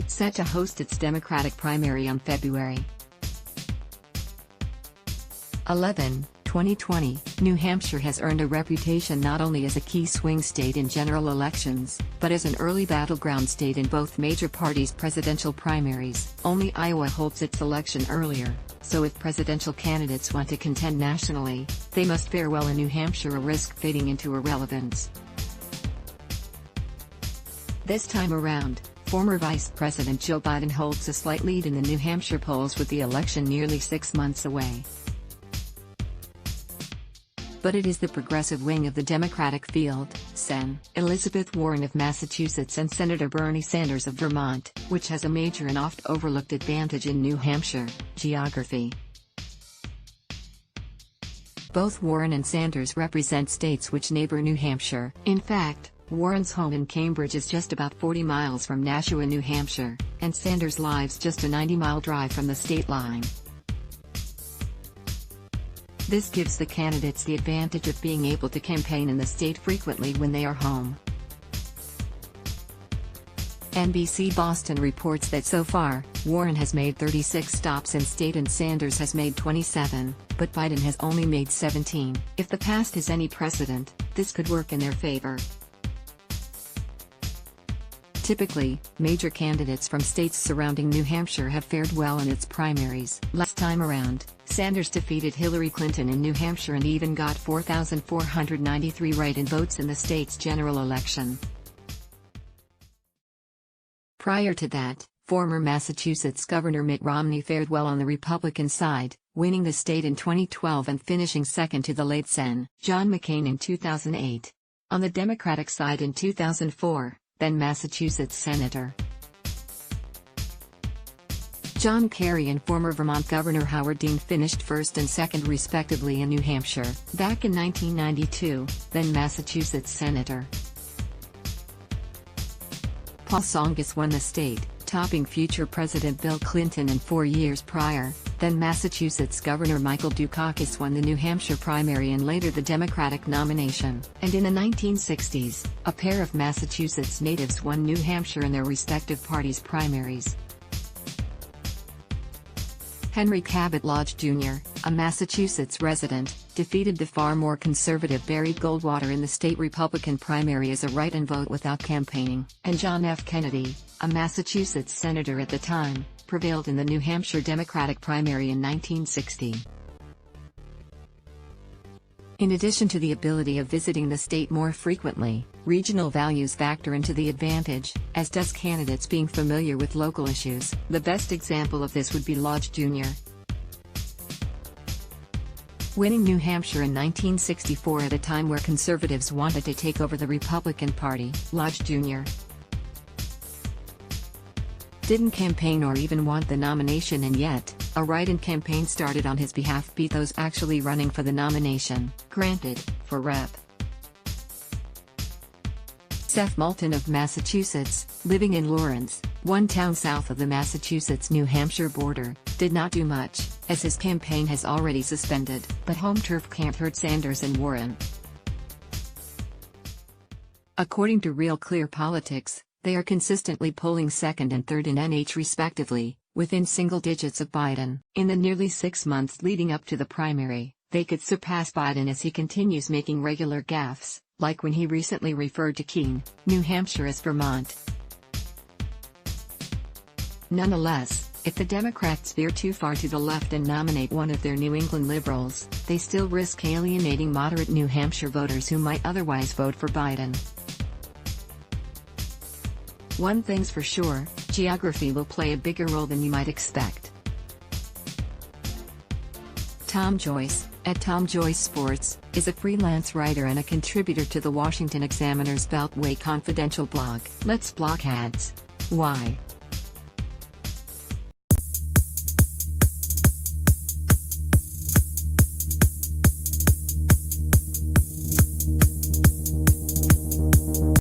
set to host its Democratic primary on February 11, 2020, New Hampshire has earned a reputation not only as a key swing state in general elections, but as an early battleground state in both major parties' presidential primaries. Only Iowa holds its election earlier, so if presidential candidates want to contend nationally, they must fare well in New Hampshire or risk fading into irrelevance. This time around, former Vice President Joe Biden holds a slight lead in the New Hampshire polls with the election nearly 6 months away. But it is the progressive wing of the Democratic field, Sen. Elizabeth Warren of Massachusetts and Senator Bernie Sanders of Vermont, which has a major and oft-overlooked advantage in New Hampshire: geography. Both Warren and Sanders represent states which neighbor New Hampshire. In fact, Warren's home in Cambridge is just about 40 miles from Nashua, New Hampshire, and Sanders lives just a 90-mile drive from the state line. This gives the candidates the advantage of being able to campaign in the state frequently when they are home. NBC Boston reports that so far, Warren has made 36 stops in state and Sanders has made 27, but Biden has only made 17. If the past is any precedent, this could work in their favor. Typically, major candidates from states surrounding New Hampshire have fared well in its primaries. Last time around, Sanders defeated Hillary Clinton in New Hampshire and even got 4,493 write-in votes in the state's general election. Prior to that, former Massachusetts Governor Mitt Romney fared well on the Republican side, winning the state in 2012 and finishing second to the late Sen. John McCain in 2008. On the Democratic side in 2004, then Massachusetts Senator John Kerry and former Vermont Governor Howard Dean finished first and second respectively in New Hampshire. Back in 1992, then Massachusetts Senator Paul Tsongas won the state, topping future President Bill Clinton, and 4 years prior, then Massachusetts Governor Michael Dukakis won the New Hampshire primary and later the Democratic nomination. And in the 1960s, a pair of Massachusetts natives won New Hampshire in their respective parties' primaries. Henry Cabot Lodge Jr., a Massachusetts resident, defeated the far more conservative Barry Goldwater in the state Republican primary as a write-in vote without campaigning. And John F. Kennedy, a Massachusetts senator at the time, prevailed in the New Hampshire Democratic primary in 1960. In addition to the ability of visiting the state more frequently, regional values factor into the advantage, as does candidates being familiar with local issues. The best example of this would be Lodge Jr. winning New Hampshire in 1964 at a time where conservatives wanted to take over the Republican Party. Lodge Jr. didn't campaign or even want the nomination, and yet, a write-in campaign started on his behalf beat those actually running for the nomination. Granted, for Rep. Seth Moulton of Massachusetts, living in Lawrence, one town south of the Massachusetts-New Hampshire border, did not do much, as his campaign has already suspended. But home turf can't hurt Sanders and Warren. According to Real Clear Politics, they are consistently polling second and third in NH respectively, within single digits of Biden. In the nearly 6 months leading up to the primary, they could surpass Biden as he continues making regular gaffes, like when he recently referred to Keene, New Hampshire as Vermont. Nonetheless, if the Democrats veer too far to the left and nominate one of their New England liberals, they still risk alienating moderate New Hampshire voters who might otherwise vote for Biden. One thing's for sure, geography will play a bigger role than you might expect. Tom Joyce, at Tom Joyce Sports, is a freelance writer and a contributor to the Washington Examiner's Beltway Confidential blog. Let's block ads. Why?